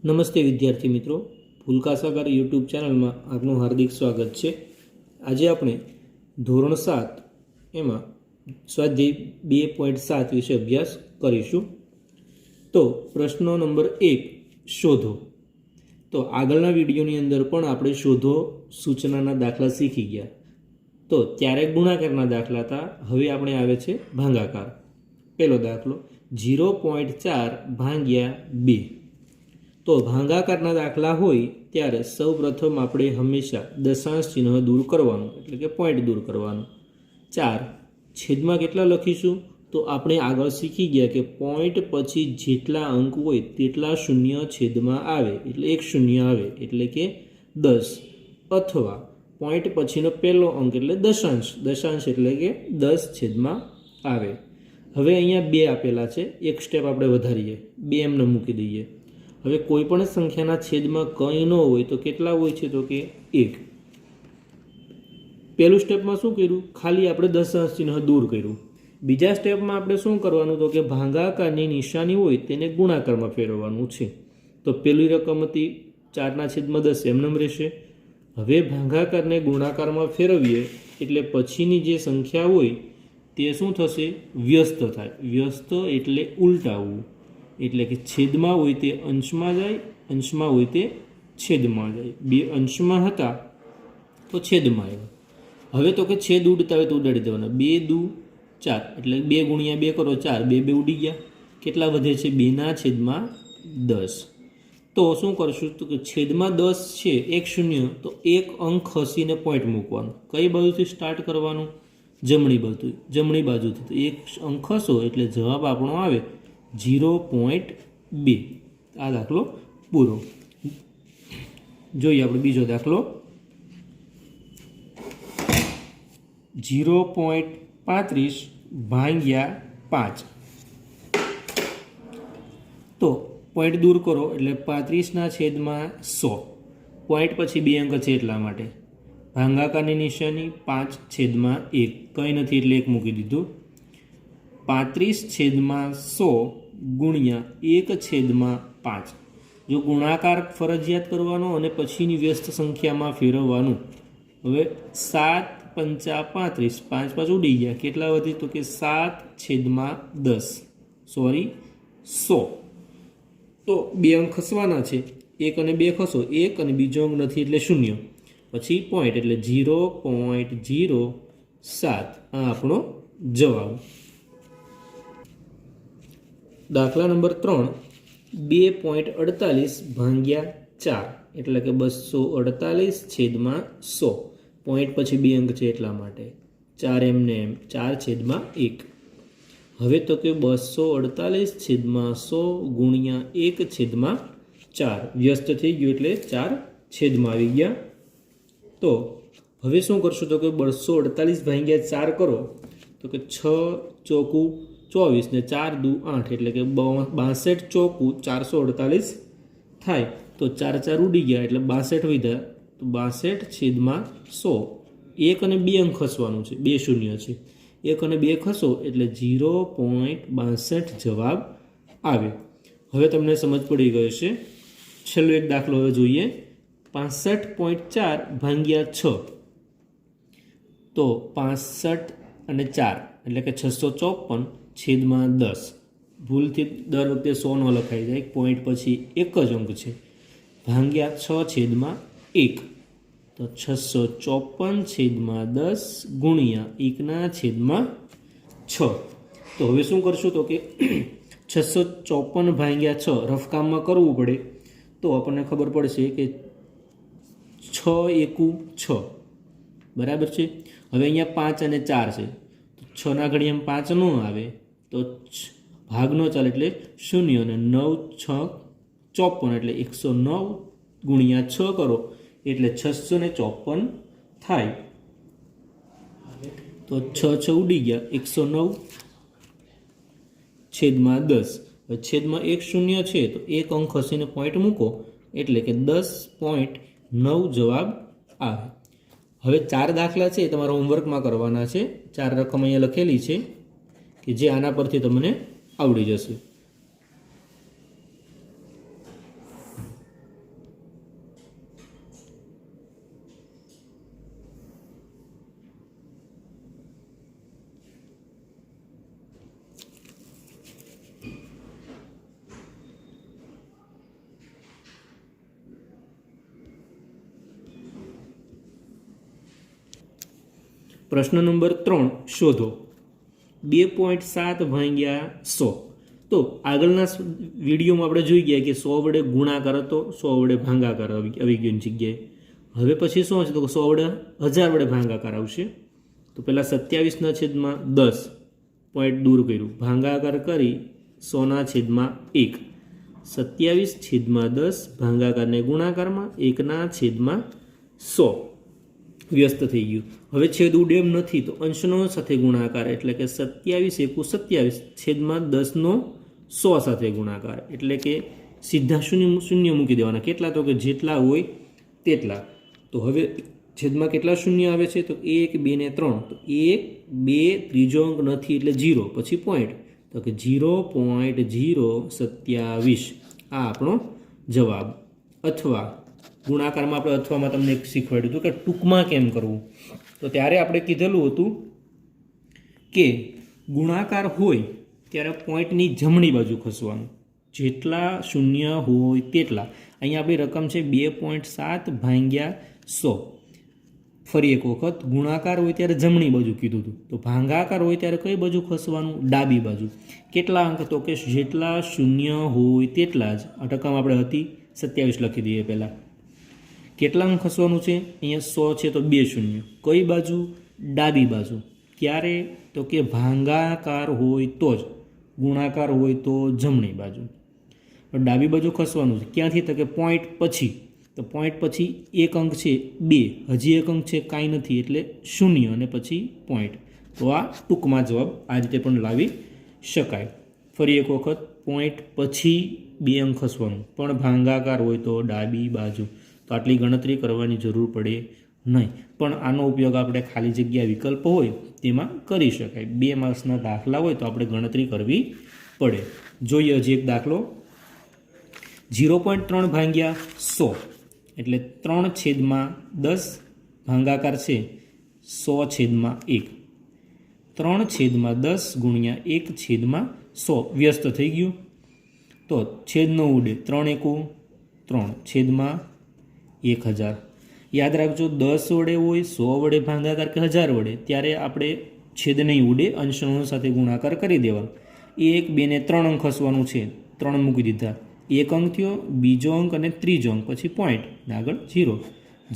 નમસ્તે વિદ્યાર્થી મિત્રો, ફૂલકાસાગર યુટ્યુબ ચેનલમાં આપનું હાર્દિક સ્વાગત છે। આજે આપણે ધોરણ 7 એમાં સ્વાધ્યાય 2.7 વિશે અભ્યાસ કરીશું। તો પ્રશ્ન નંબર 1 શોધો। તો આગળના વિડીયોની અંદર પણ આપણે શોધો સૂચનાના દાખલા શીખી ગયા। તો ત્યારે ગુણાકારના દાખલા હતા, હવે આપણે આવે છે ભાગાકાર। પહેલો દાખલો 0.4 ભાગ્યા 2। તો ભાગાકારના દાખલા હોય ત્યારે સૌપ્રથમ આપણે હંમેશા દશાંશ ચિહ્ન દૂર કરવાનું, એટલે કે પોઈન્ટ દૂર કરવાનું। 4 છેદમાં કેટલા લખીશું? તો આપણે આગળ શીખી ગયા કે પોઈન્ટ પછી જેટલા અંક હોય તેટલા શૂન્ય છેદમાં આવે, એટલે એક શૂન્ય આવે, એટલે કે 10, અથવા પોઈન્ટ પછીનો પહેલો અંક એટલે દશાંશ એટલે કે 10 છેદમાં આવે। હવે અહીંયા 2 આપેલા છે, એક સ્ટેપ આપણે વધારીએ, 2 એમને મૂકી દઈએ। હવે કોઈ પણ સંખ્યાના છેદમાં કંઈ ન હોય તો કેટલા હોય છે? તો કે 1। પહેલું સ્ટેપમાં શું કર્યું? ખાલી આપણે દશાંશ ચિહ્ન દૂર કર્યું। બીજા સ્ટેપમાં આપણે શું કરવાનું? તો કે ભાગાકારની નિશાની હોય તેને ગુણાકારમાં ફેરવવાનું છે। તો પહેલી રકમ હતી 4/10 એમનેમ રહેશે। હવે ભાગાકારને ગુણાકારમાં ફેરવીએ એટલે પછીની જે સંખ્યા હોય તે શું થશે? વ્યસ્ત થાય। વ્યસ્ત એટલે ઉલટાવવું, એટલે કે છેદમાં હોય તે અંશમાં જાય, અંશમાં હોય તે છેદમાં જાય। બે અંશમાં હતા તો છેદમાં આવ્યા। હવે તો કે છેદ ઉડતા હોય તો ઉડાડી દેવાના। 2 દુ 4 એટલે 2 ગુણ્યા 2 કરો 4, 2 ઉડી ગયા। કેટલા વધે છે? 2/10। તો શું કરશું? તો કે છેદમાં 10 છે, એક શૂન્ય, તો એક અંક ખસીને પોઈન્ટ મૂકવાનું। કઈ બાજુથી સ્ટાર્ટ કરવાનું? જમણી બાજુથી। તો એક અંક ખસો એટલે જવાબ આપણો આવે 0.2। આ દાખલો પૂરો। જોઈએ આપણે બીજો દાખલો 0.35 ભાગ્યા 5। તો પોઈન્ટ દૂર કરો એટલે 35/100, પોઈન્ટ પછી 2 અંક છે એટલા માટે। ભાગાકારની નિશાની 5/1, કંઈ નથી એટલે 1 મૂકી દીધું। 35/100 ગુણ્યા 1/5। જો ગુણાકાર ફરજિયાત કરવાનો અને પછીની વ્યસ્ત સંખ્યામાં ફેરવવાનું। હવે 7×5 = 35, 5 5 ઉડી ગયા, કેટલા વધી? તો કે 7/10, સોરી 100। તો 2 અંક ખસવાના છે, 1 અને 2 ખસો, 1 અને બીજો અંક નથી એટલે 0, પછી પોઈન્ટ એટલે 0.07। આ આપણો જવાબ। દાખલા નંબર 3 2.48 ભાગ્યા 4, એટલે કે 248/100, પોઈન્ટ પછી 2 અંક છે એટલા માટે। 4 એમને એમ, 4/1। હવે તો કે 248/100 ગુણ્યા 1/4, વ્યસ્ત થઈ ગયું એટલે 4 છેદમાં આવી ગયા। તો હવે શું કરશું? તો કે 248/4 કરો તો કે 6 ચોકું 24 ને 4 દુ 8, એટલે કે 62 ચોકું 448 થાય। તો 4 4 ઉડી ગયા એટલે 62 વધ્યા, તો 62/100। 1 અને 2 અંક ખસવાનું છે, 2 શૂન્ય છે, 1 અને 2 ખસો એટલે 0.62 જવાબ આવે। હવે તમને સમજ પડી ગઈ છે। છેલ્લો એક દાખલો હવે જોઈએ 65.4 ભાગ્યા 6। તો 65 અને 4 એટલે કે 654/10। ભૂલથી દર વખતે 100 ન લખાઈ જાય, પોઈન્ટ પછી એક જ અંક છે, ભાગ્યા 6/1। તો 654/10 ગુણ્યા 1/6। તો હવે શું કરશું? તો કે 654/6 રફકામમાં કરવું પડે તો આપણને ખબર પડશે કે 6 એકુ 6, બરાબર છે। હવે અહીંયા 5 અને 4 છે, તો 6 ઘડિયામાં 5 ન આવે તો ભાગ ન ચાલે એટલે 0, અને 9 6 54 એટલે 109 ગુણ્યા 6 કરો એટલે 654 થાય। તો 6 ઉડી ગયા, 109/10। હવે છેદમાં એક શૂન્ય છે તો એક અંક ખસીને પોઈન્ટ મૂકો એટલે કે 10.9 જવાબ આવે। હવે 4 દાખલા છે તમારા હોમવર્કમાં કરવાના છે। 4 રકમ અહીંયા લખેલી છે કે જે આના પરથી તમને આવડી જશે। પ્રશ્ન નંબર 3 શોધો 2.7 ભાગ્યા 100. તો આગળના વિડીયોમાં આપણે જોઈ ગયા કે 100 વડે ગુણાકાર હતો, 100 વડે ભાગાકાર આવી ગયો જગ્યાએ. હવે પછી શું છે તો 100 વડે 1000 વડે ભાગાકાર આવશે. તો પહેલાં 27/10 પોઈન્ટ દૂર કર્યું, ભાગાકાર કરી 100/1. 27/10 ભાગાકારને ગુણાકારમાં 1/100 વ્યસ્ત થઈ ગયું. હવે છેદ ઉડે એમ નથી તો અંશનો સાથે ગુણાકાર એટલે કે 27 × 27/10 100 સાથે ગુણાકાર એટલે કે સીધા શૂન્ય મૂકી દેવાના. કેટલા તો કે જેટલા હોય તેટલા. તો હવે છેદમાં કેટલા શૂન્ય આવે છે તો 1, 2 ને 3. તો 1, 2 ત્રીજો અંક નથી એટલે 0 પછી પોઈન્ટ તો કે 0.027 આ આપણો જવાબ. અથવા ગુણાકારમાં આપણે અથવામાં તમને એક શીખવાડ્યું હતું કે ટૂંકમાં કેમ કરવું. તો ત્યારે આપણે કીધેલું હતું કે ગુણાકાર હોય ત્યારે પોઈન્ટની જમણી બાજુ ખસવાનું, જેટલા શૂન્ય હોય તેટલા. અહીંયા આપણી રકમ છે 2.7 ભાગ્યા 100. ફરી એક વખત ગુણાકાર હોય ત્યારે જમણી બાજુ કીધું હતું, તો ભાગાકાર હોય ત્યારે કઈ બાજુ ખસવાનું? ડાબી બાજુ. કેટલા અંક તો કે જેટલા શૂન્ય હોય તેટલા જ. આ રકમ આપણે હતી 27 લખી દઈએ પહેલાં. કેટલા અંક ખસવાનું છે? અહીંયા 100 છે તો 2 શૂન્ય. કઈ બાજુ? ડાબી બાજુ. ક્યારે? તો કે ભાગાકાર હોય તો જ, ગુણાકાર હોય તો જમણી બાજુ. ડાબી બાજુ ખસવાનું છે. ક્યાંથી? તો કે પોઈન્ટ પછી. તો પોઈન્ટ પછી એક અંક છે 2, હજી એક અંક છે કાંઈ નથી એટલે શૂન્ય અને પછી પોઈન્ટ. તો આ ટૂંકમાં જવાબ આ રીતે પણ લાવી શકાય. ફરી એક વખત પોઈન્ટ પછી 2 અંક ખસવાનું, પણ ભાગાકાર હોય તો ડાબી બાજુ. તો આટલી ગણતરી કરવાની જરૂર પડે નહીં. પણ આનો ઉપયોગ આપણે ખાલી જગ્યા વિકલ્પ હોય તેમાં કરી શકાય. 2 માર્ક્સના દાખલા હોય તો આપણે ગણતરી કરવી પડે. જોઈએ હજી એક દાખલો. 0.3 ભાગ્યા 100 એટલે 3/10 ભાગાકાર છે 100/1. 3/10 ગુણ્યા 1/100 વ્યસ્ત થઈ ગયું. તો છેદ ન ઉડે, 3 એકુ 3/1000. યાદ રાખજો 10 વડે હોય, 100 વડે ભાગાકાર કે 1000 વડે ત્યારે આપણે છેદ નહીં ઉડે, અંશનો સાથે ગુણાકાર કરી દેવાનો. 1, 2 ને 3 અંક ખસવાનું છે, 3 મૂકી દીધા. એક અંક થયો, બીજો અંક અને ત્રીજો અંક પછી પોઈન્ટ આગળ 0.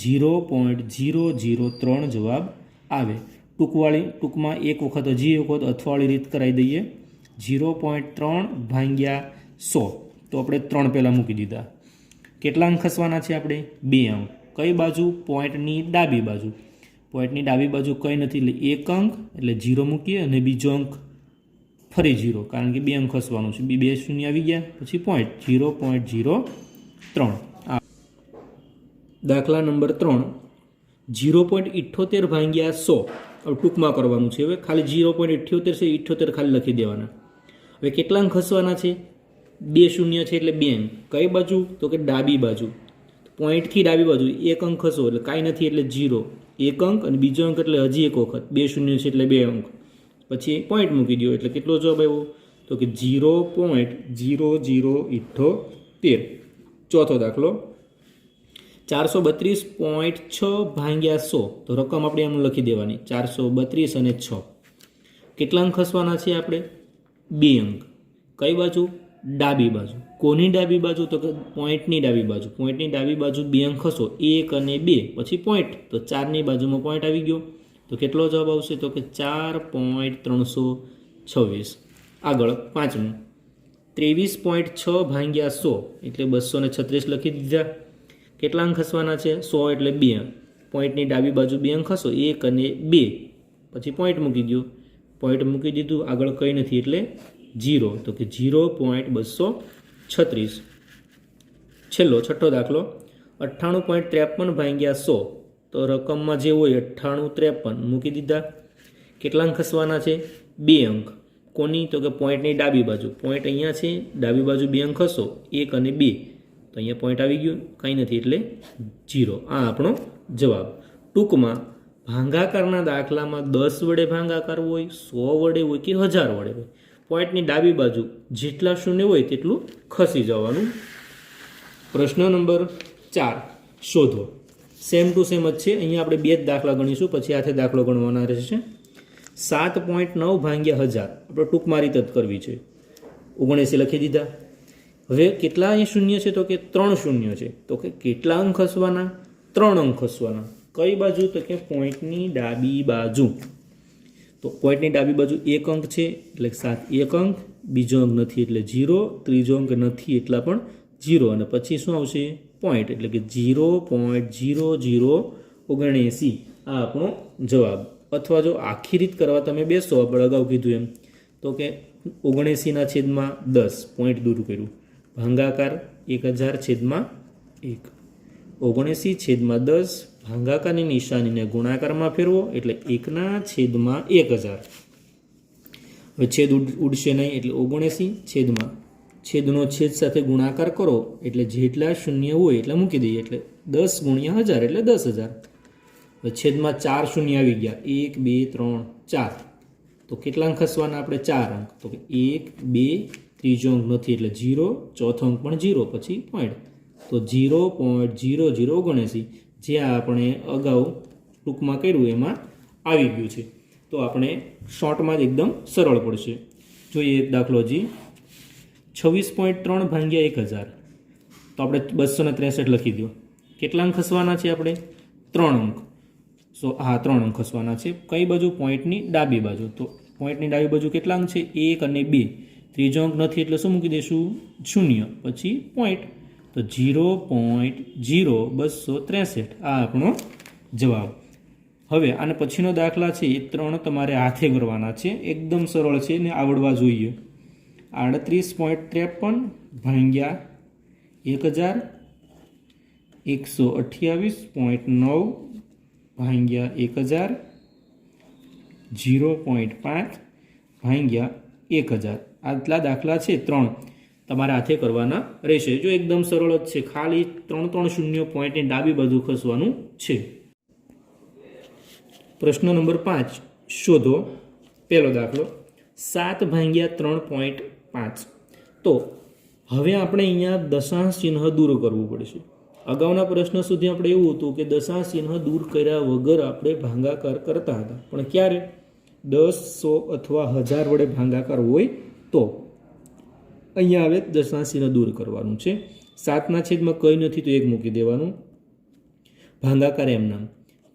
0.003 જવાબ આવે. ટૂંકમાં એક વખત હજી એક વખત અથવાળી રીત કરાવી દઈએ. 0.3 ભાગ્યા 100 તો આપણે 3 પહેલાં મૂકી દીધા. કેટલા અંક ખસવાના છે આપણે? 2 અંક. કઈ બાજુ? પોઈન્ટની ડાબી બાજુ. પોઈન્ટની ડાબી બાજુ કંઈ નથી એટલે એક અંક એટલે 0 મૂકીએ અને બીજો અંક ફરી 0 કારણ કે 2 અંક ખસવાનું છે. 2 શૂન્ય આવી ગયા પછી પોઈન્ટ 0.03. દાખલા નંબર 3 0.78 ભાગ્યા 100. હવે ટૂંકમાં કરવાનું છે. હવે ખાલી 0.78 છે, 78 ખાલી લખી દેવાના. હવે કેટલા અંક ખસવાના છે? 2 શૂન્ય છે એટલે 2 અંક. કઈ બાજુ? તો કે ડાબી બાજુ. પોઈન્ટથી ડાબી બાજુ એક અંક ખસો એટલે કાંઈ નથી એટલે 0. એક અંક અને બીજો અંક એટલે હજી એક વખત. 2 શૂન્ય છે એટલે 2 અંક. પછી પોઈન્ટ મૂકી દો એટલે કેટલો જવાબ આવ્યો? તો કે 0.0078. ચોથો દાખલો 432.6 ભાગ્યા 100. તો રકમ આપણે એમ લખી દેવાની 432 અને 6. કેટલા અંક ખસવાના છે આપણે? 2 અંક. કઈ બાજુ? ડાબી બાજુ. કોની ડાબી બાજુ? તો કે પોઈન્ટની ડાબી બાજુ. પોઈન્ટની ડાબી બાજુ 2 અંક ખસો, 1 અને 2 પછી પોઈન્ટ, તો 4ની બાજુમાં પોઈન્ટ આવી ગયો. તો કેટલો જવાબ આવશે? તો કે 4.326. આગળ પાંચમું 23.6 ભાગ્યા 100 એટલે 236 લખી દીધા. કેટલા અંક ખસવાના છે? 100 એટલે 2 અંક. પોઈન્ટની ડાબી બાજુ 2 અંક ખસો, 1 અને 2 પછી પોઈન્ટ મૂકી દો. પોઈન્ટ મૂકી દીધું, આગળ કંઈ નથી એટલે 0. તો કે 0.236. છઠ્ઠો દાખલો 98.53 ભાગ્યા 100. તો રકમમાં જે હોય 98, 53 મૂકી દીધા. કેટલા અંક ખસવાના છે? 2 અંક. કોની? તો કે પોઈન્ટની ડાબી બાજુ. પોઈન્ટ અહીંયા છે, ડાબી બાજુ 2 અંક ખસો, 1 અને 2 તો અહીંયા પોઈન્ટ આવી ગયું, કંઈ નથી એટલે 0. આ આપણો જવાબ. ટૂંકમાં ભાગાકારના દાખલામાં 10 વડે ભાગાકાર હોય, 100 વડે હોય કે 1000 વડે હોય, પોઈન્ટની ડાબી બાજુ જેટલા શૂન્ય હોય તેટલું ખસી જવાનું. પ્રશ્ન નંબર 4 શોધો સેમ ટુ સેમ જ છે. અહીંયા આપણે બે જ દાખલા ગણીશું, પછી હાથે દાખલો ગણવાના રહેશે. 7.9 ભાગ્યા 1000 આપણે ટૂંકમાં રીતે જ કરવી છે. 79 લખી દીધા. હવે કેટલા અહીં શૂન્ય છે? તો કે 3 શૂન્ય છે. તો કે કેટલા અંક ખસવાના? 3 અંક ખસવાના. કઈ બાજુ? તો કે પોઈન્ટની ડાબી બાજુ. તો પોઈન્ટની ડાબી બાજુ એક અંક છે એટલે 7 એક અંક, બીજો અંક નથી એટલે 0, ત્રીજો અંક નથી એટલા પણ 0, અને પછી શું આવશે? પોઈન્ટ, એટલે કે 0.0079. આ આપણો જવાબ. અથવા જો આખી રીત કરવા તમે બેસો, આપણે અગાઉ કીધું એમ, તો કે 79/10 પોઈન્ટ દૂર કર્યું, ભાંગાકાર 1000/1, 79/10 ભાંગાકારની નિશાનીને ગુણાકારમાં ફેરવો એટલે 1/1000. હવે છેદ ઉડશે નહીં એટલે 79 છેદનો છેદ સાથે ગુણાકાર કરો એટલે જેટલા શૂન્ય હોય એટલા મૂકી દઈએ, એટલે 10 × 1000 એટલે 10,000. હવે છેદમાં 4 શૂન્ય આવી ગયા, 1 2 3 4. તો કેટલા અંક ખસવાના? આપણે 4 અંક. તો 1 2, ત્રીજો અંક નથી એટલે 0, ચોથો અંક પણ 0, પછી પોઈન્ટ. તો 0.0079 જે આપણે અગાઉ ટૂંકમાં કર્યું એમાં આવી ગયું છે. તો આપણે શોર્ટમાં જ એકદમ સરળ પડશે. જોઈએ એક દાખલો હજી. 26.3 ભાગ્યા 1000. તો આપણે 263 લખી દો. કેટલા અંક ખસવાના છે? આપણે 3 અંક. 3 અંક ખસવાના છે. કઈ બાજુ? પોઈન્ટની ડાબી બાજુ. તો પોઈન્ટની ડાબી બાજુ કેટલા અંક છે? 1 અને 2. ત્રીજો અંક નથી એટલે શું મૂકી દઈશું? 0, પછી પોઈન્ટ. તો 0.0263. આ આપણો જવાબ. હવે આને પછીનો દાખલા છે એ 3 તમારે હાથે કરવાના છે. એકદમ સરળ છે ને આવડવા જોઈએ. 38.53 ભાગ્યા 1000, 128.9 ભાગ્યા 1000, 0.5 ભાગ્યા 1000. આટલા દાખલા છે 3 તમારે હાથે કરવાના રહેશે. જો એકદમ સરળ જ છે, ખાલી 3 શૂન્ય પોઈન્ટની ડાબી બાજુ ખસવાનું છે. પ્રશ્ન નંબર 5 શોધો. પહેલો દાખલો 7 ભાગ્યા 3.5. તો હવે આપણે અહીંયા દશાંશ ચિહ્ન દૂર કરવું પડશે. અગાઉના પ્રશ્ન સુધી આપણે એવું હતું કે દશાંશ ચિહ્ન દૂર કર્યા વગર આપણે ભાંગાકાર કરતા હતા, પણ ક્યારે? 10, 100 અથવા 1000 વડે ભાંગાકાર હોય તો. અહીંયા હવે દશાંશ ચિહ્ન દૂર કરવાનું છે. 7ના છેદમાં કંઈ નથી તો 1 મૂકી દેવાનું, ભાંગાકાર એમ નામ.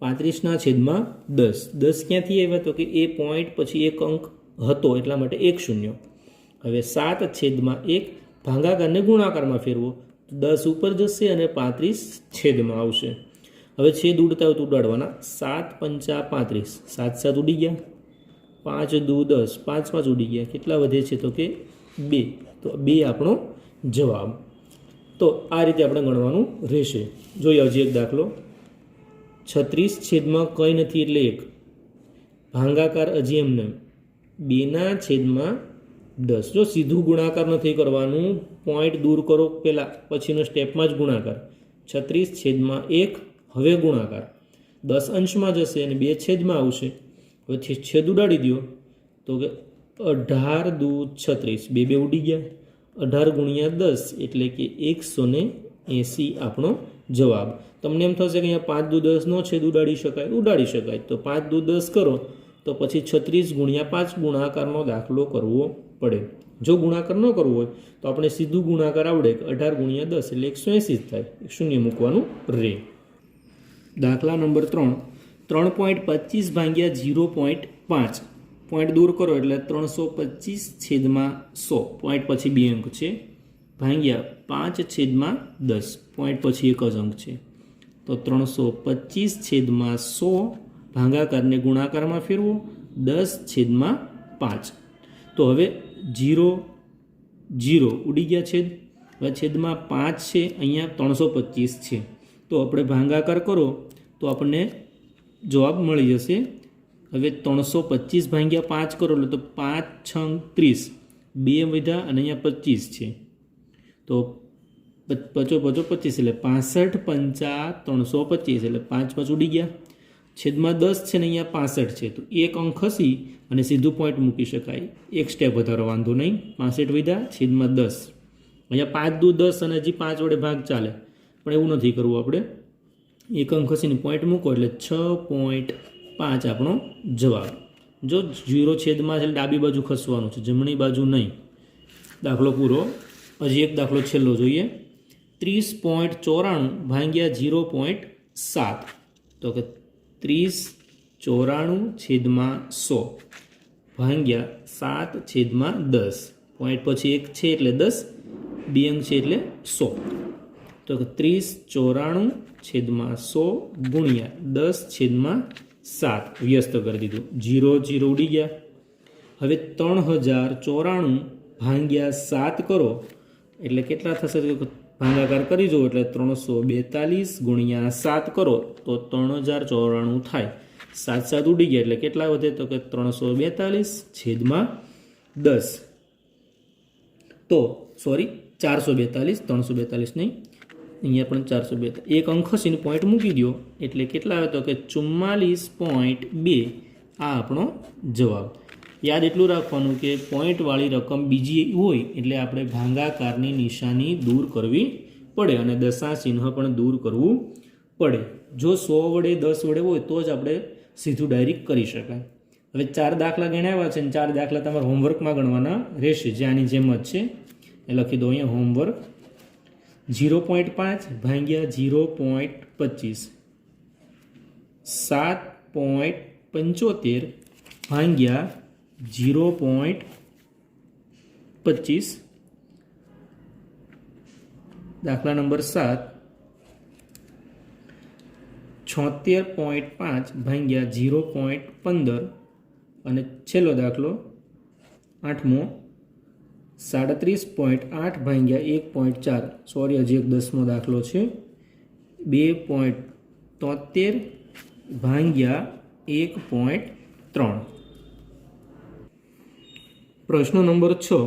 35/10. 10 ક્યાંથી આવ્યા? તો કે એ પોઈન્ટ પછી એક અંક હતો એટલા માટે 1 શૂન્ય. હવે 7/1 ભાંગાકારને ગુણાકારમાં ફેરવો, 10 ઉપર જશે અને 35 છેદમાં આવશે. હવે છેદ ઉડતા હોય તો ઉડાડવાના. 7 × 5 = 35. 7 7 ઉડી ગયા, 5 × 2 = 10, 5 5 ઉડી ગયા. કેટલા વધે છે? તો કે 2. તો 2 આપણો જવાબ. તો આ રીતે આપણે ગણવાનું રહેશે. જોઈએ હજી એક દાખલો. 36 છેદમાં કંઈ નથી એટલે 1, ભાંગાકાર હજી એમને 2/10. જો સીધું ગુણાકાર નથી કરવાનું, પોઈન્ટ દૂર કરો પહેલાં, પછીનો સ્ટેપમાં જ ગુણાકાર. 36/1 હવે ગુણાકાર 10 અંશમાં જશે અને 2 છેદમાં આવશે. હવે છેદ ઉડાડી દો તો કે 18 × 2 = 36. 2 ઉડી ગયા. 18 × 10 એટલે કે 180 આપણો જવાબ. તમને એમ થશે કે અહીંયા 5 × 10 નો છેદ ઉડાડી શકાય. ઉડાડી શકાય. તો 5 × 10 કરો તો પછી 36 × 5 ગુણાકારનો દાખલો કરવો પડે. જો ગુણાકાર ન કરવો હોય તો આપણે સીધું ગુણાકાર આવડે કે 18 × 10 એટલે 180 જ થાય. શૂન્ય મૂકવાનું રહે. દાખલા નંબર 3 3.25 ભાગ્યા 0.5. પોઈન્ટ દૂર કરો એટલે 325/100. પોઈન્ટ પછી 2 અંક છે, ભાગ્યા 5/10. પોઈન્ટ પછી એક જ અંક છે. તો 325/100 ભાગાકારને ગુણાકારમાં ફેરવો, 10/5. તો હવે 0 0 ઉડી ગયા છેદ. હવે છેદમાં 5 છે, અહીંયા 325 છે. તો આપણે ભાગાકાર કરો તો આપણને જવાબ મળી જશે. હવે 325/5 કરો એટલે તો 5 6 30, 2 વધ્યા અને અહીંયા 25 છે. તો 5 5 25 એટલે 65 5 325 એટલે 5 5 ઉડી ગયા. છેદમાં 10 છે ને અહીંયા 65 છે. તો એક અંક ખસી અને સીધું પોઈન્ટ મૂકી શકાય. એક સ્ટેપ વધારો વાંધો નહીં. 65 વધ્યા, છેદમાં 10. અહીંયા 5 × 2 = 10 અને હજી 5 વડે ભાગ ચાલે, પણ એવું નથી કરવું આપણે. એક અંક ખસીને પોઈન્ટ મૂકો એટલે 6.5 આપણો જવાબ. જો 0 છેદમાં છે ડાબી બાજુ ખસવાનું છે, જમણી બાજુ નહીં. દાખલો પૂરો. હજી એક દાખલો છેલ્લો જોઈએ. 30.94 ભાગ્યા 0.7. તો કે 30/94 ભાગ્યા 7/10. પોઈન્ટ પછી એક છે એટલે 10, બે અંક છે એટલે 100. તો કે 30/94 ગુણ્યા 10/7 વ્યસ્ત કરી દીધું. 0 ઉડી ગયા. હવે 3094 ભાગ્યા 7 કરો એટલે કેટલા થશે? ભાગાકાર કરી જુઓ એટલે 342 ગુણ્યા 7 કરો તો 3094 થાય. 7 ઉડી ગયા એટલે કેટલા વધે? તો કે 342/10. તો સોરી 442, 342 નહીં, અહીંયા પણ 442. એક અંક ખસીને પોઈન્ટ મૂકી દો એટલે કેટલા આવે? તો કે 44.2. આ આપણો જવાબ. યાદ એટલું રાખવાનું કે પોઈન્ટવાળી રકમ બીજી હોય એટલે આપણે ભાગાકારની નિશાની દૂર કરવી પડે અને દશાંશ ચિહ્ન પણ દૂર કરવું પડે. જો 100 વડે 10 વડે હોય તો જ આપણે સીધું ડાયરેક્ટ કરી શકાય. હવે 4 દાખલા ગણાવ્યા છે અને 4 દાખલા તમારે હોમવર્કમાં ગણવાના રહેશે, જે આની જેમ જ છે. એ લખી દો અહીંયા હોમવર્ક. 0.5 ભાગ્યા 0.25, 7.75 ભાગ્યા 0.25. દાખલા નંબર 7. 76.5 ભાગ્યા 0.15 અને છેલ્લો દાખલો 8મો 37.8 ભાગ્યા 1.4. સોરી, હજી એક 10મો દાખલો છે. 2.73 ભાગ્યા 1.3. પ્રશ્ન નંબર 6.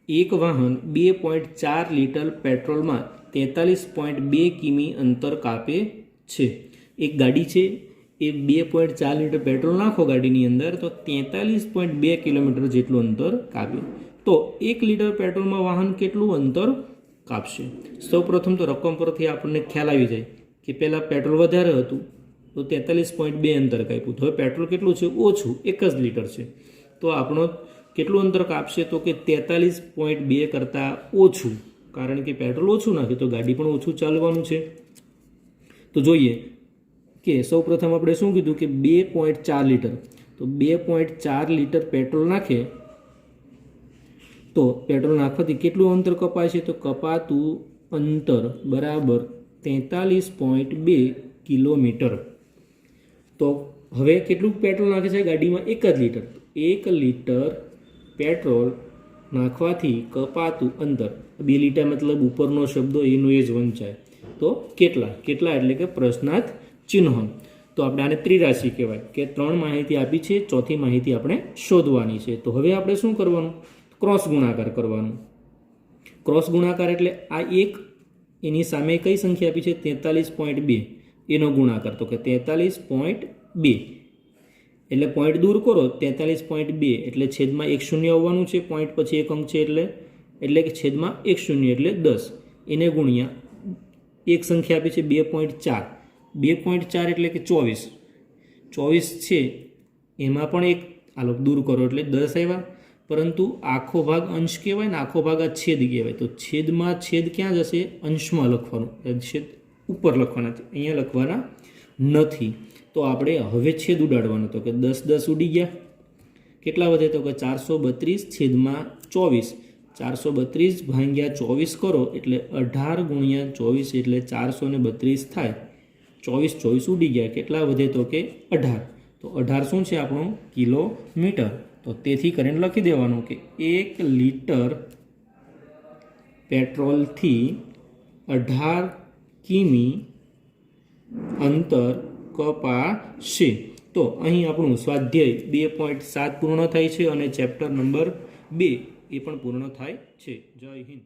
એક વાહન 2.4 લીટર પેટ્રોલમાં 43.2 કિમી અંતર કાપે છે. એક ગાડી છે, એ 2.4 લીટર પેટ્રોલ નાખો ગાડીની અંદર તો 43.2 કિલોમીટર જેટલું અંતર કાપે. તો 1 લીટર પેટ્રોલમાં વાહન કેટલું અંતર કાપશે? સૌપ્રથમ તો રકમ પરથી આપણને ખ્યાલ આવી જાય કે પહેલાં પેટ્રોલ વધારે હતું તો 43.2 અંતર કાપ્યું. તો હવે પેટ્રોલ કેટલું છે? ઓછું, 1 જ લીટર છે. તો આપણો કેટલું અંતર કાપશે? તો કે 43.2 કરતાં ઓછું, કારણ કે પેટ્રોલ ઓછું નાખ્યું તો ગાડી પણ ઓછું ચાલવાનું છે. તો જોઈએ કે સૌપ્રથમ આપણે શું કીધું કે 2.4 લીટર. તો 2.4 લીટર પેટ્રોલ નાખે તો પેટ્રોલ નાખવાથી કેટલું અંતર કપાય છે? તો કપાતું અંતર બરાબર 43.2 કિલોમીટર. તો હવે કેટલું પેટ્રોલ નાખે છે ગાડીમાં? 1 જ લીટર. 1 લીટર પેટ્રોલ નાખવાથી કપાતું અંતર, 2 લીટર મતલબ ઉપરનો શબ્દો એનું એ જ વંચાય. તો કેટલા એટલે કે પ્રશ્નાર્થ ચિહ્ન. તો આપણે આને ત્રિરાશિ કહેવાય કે 3 માહિતી આપી છે, ચોથી માહિતી આપણે શોધવાની છે. તો હવે આપણે શું કરવાનું? ક્રોસ ગુણાકાર કરવાનું. ક્રોસ ગુણાકાર એટલે આ એક એની સામે કઈ સંખ્યા આપી છે? 43.2, એનો ગુણાકાર. તો કે 43.2 એટલે પોઈન્ટ દૂર કરો 43.2 એટલે છેદમાં 1 શૂન્ય આવવાનું છે. પોઈન્ટ પછી એક અંક છે એટલે કે છેદમાં 1 શૂન્ય એટલે 10. એને ગુણ્યા એક સંખ્યા આપી છે 2.4. 2.4 એટલે કે 24. 24 છે એમાં પણ એક આલોક દૂર કરો એટલે 10 આવ્યા. પરંતુ આખો ભાગ અંશ કહેવાય ને આખો ભાગ આ છેદ કહેવાય. તો છેદમાં છેદ ક્યાં જશે? અંશમાં લખવાનું. છેદ ઉપર લખવાના છે, અહીંયા લખવાના નથી. તો આપણે હવે છેદ ઉડાડવાનો. તો કે 10 ઉડી ગયા. કેટલા વધે? તો કે 432/24. 432 ભાગ્યા 24 કરો એટલે 18 ગુણ્યા 24 એટલે 432 થાય. 24 ઉડી ગયા. કેટલા વધે? તો કે 18. તો 18 શું છે આપણું? કિલોમીટર. તો તેથી કરીને લખી દેવાનું કે 1 લીટર પેટ્રોલથી 18 કિમી અંતર કપાશે. તો અહીં આપણું સ્વાધ્યાય 2.7 પૂર્ણ થાય છે અને ચેપ્ટર નંબર 2 એ પણ પૂર્ણ થાય છે. જય હિન્દ.